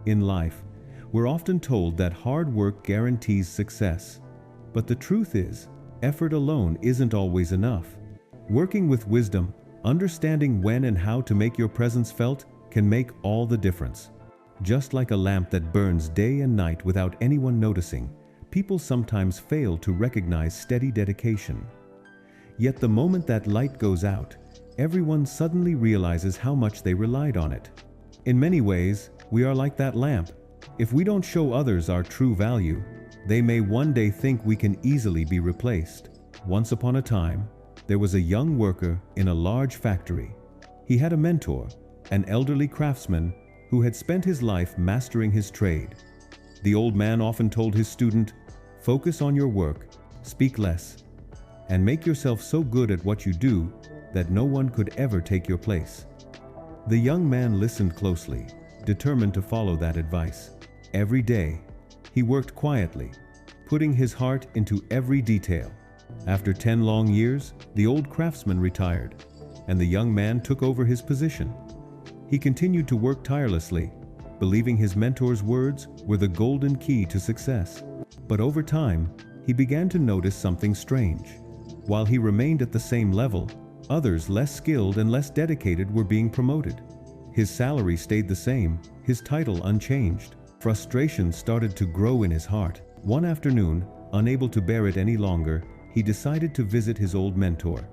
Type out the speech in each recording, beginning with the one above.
In life, we're often told that hard work guarantees success. But the truth is, effort alone isn't always enough. Working with wisdom, understanding when and how to make your presence felt, can make all the difference. Just like a lamp that burns day and night without anyone noticing, people sometimes fail to recognize steady dedication. Yet the moment that light goes out, everyone suddenly realizes how much they relied on it. In many ways, we are like that lamp. If we don't show others our true value, they may one day think we can easily be replaced. Once upon a time, there was a young worker in a large factory. He had a mentor, an elderly craftsman who had spent his life mastering his trade. The old man often told his student, "Focus on your work, speak less, and make yourself so good at what you do that no one could ever take your place." The young man listened closely, determined to follow that advice. Every day, he worked quietly, putting his heart into every detail. After 10 long years, the old craftsman retired, and the young man took over his position. He continued to work tirelessly, believing his mentor's words were the golden key to success. But over time, he began to notice something strange. While he remained at the same level, others less skilled and less dedicated were being promoted. His salary stayed the same, his title unchanged. Frustration started to grow in his heart. One afternoon, unable to bear it any longer, he decided to visit his old mentor.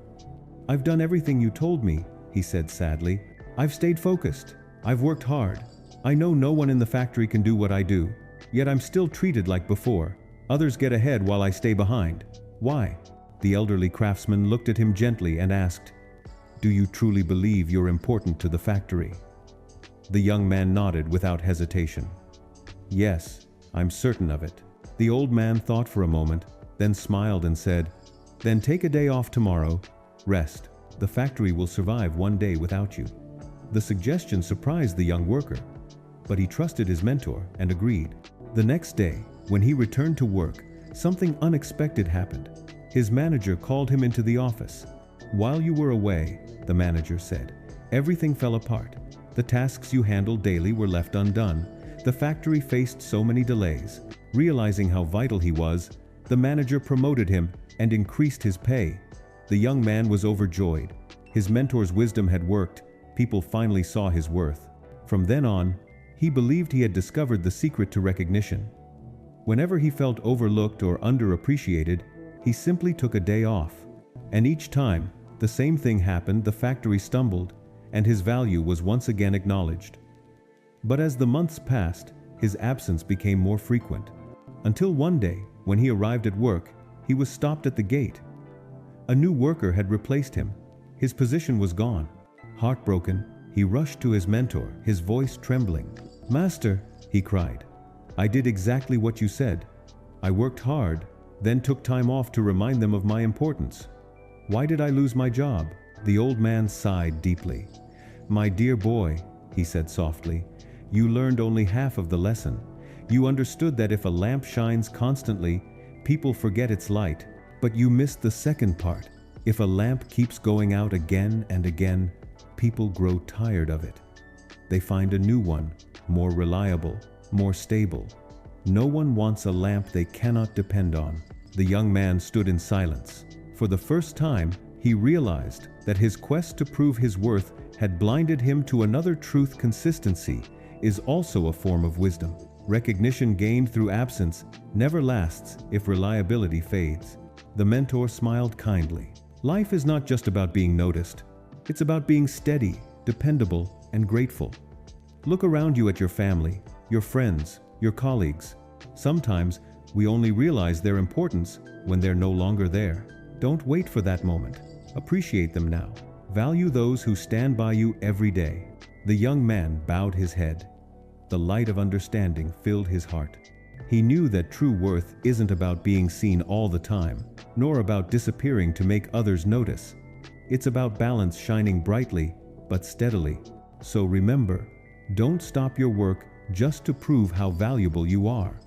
"I've done everything you told me," he said sadly. "I've stayed focused. I've worked hard. I know no one in the factory can do what I do, yet I'm still treated like before. Others get ahead while I stay behind. Why?" The elderly craftsman looked at him gently and asked, "Do you truly believe you're important to the factory?" The young man nodded without hesitation. "Yes, I'm certain of it." The old man thought for a moment, then smiled and said, "Then take a day off tomorrow. Rest. The factory will survive one day without you." The suggestion surprised the young worker, but he trusted his mentor and agreed. The next day, when he returned to work, something unexpected happened. His manager called him into the office. "While you were away," the manager said, "everything fell apart. The tasks you handled daily were left undone. The factory faced so many delays." Realizing how vital he was, the manager promoted him and increased his pay. The young man was overjoyed. His mentor's wisdom had worked. People finally saw his worth. From then on, he believed he had discovered the secret to recognition. Whenever he felt overlooked or underappreciated, he simply took a day off. And each time, the same thing happened. The factory stumbled, and his value was once again acknowledged. But as the months passed, his absence became more frequent. Until one day, when he arrived at work, he was stopped at the gate. A new worker had replaced him. His position was gone. Heartbroken, he rushed to his mentor, his voice trembling. "Master," he cried, "I did exactly what you said. I worked hard, then took time off to remind them of my importance. Why did I lose my job?" The old man sighed deeply. "My dear boy," he said softly, "you learned only half of the lesson. You understood that if a lamp shines constantly, people forget its light. But you missed the second part. If a lamp keeps going out again and again, people grow tired of it. They find a new one, more reliable, more stable. No one wants a lamp they cannot depend on." The young man stood in silence. For the first time, he realized that his quest to prove his worth had blinded him to another truth. Consistency is also a form of wisdom. Recognition gained through absence never lasts if reliability fades. The mentor smiled kindly. Life is not just about being noticed. It's about being steady, dependable, and grateful. Look around you at your family, your friends, your colleagues. Sometimes we only realize their importance when they're no longer there. Don't wait for that moment. Appreciate them now. Value those who stand by you every day. The young man bowed his head. The light of understanding filled his heart. He knew that true worth isn't about being seen all the time, nor about disappearing to make others notice. It's about balance, shining brightly, but steadily. So remember, don't stop your work just to prove how valuable you are.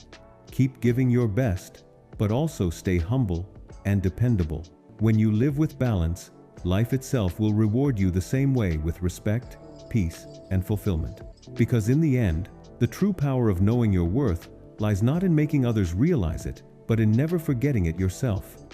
Keep giving your best, but also stay humble and dependable. When you live with balance, life itself will reward you the same way, with respect, peace, and fulfillment. Because in the end, The true power of knowing your worth lies not in making others realize it, but in never forgetting it yourself.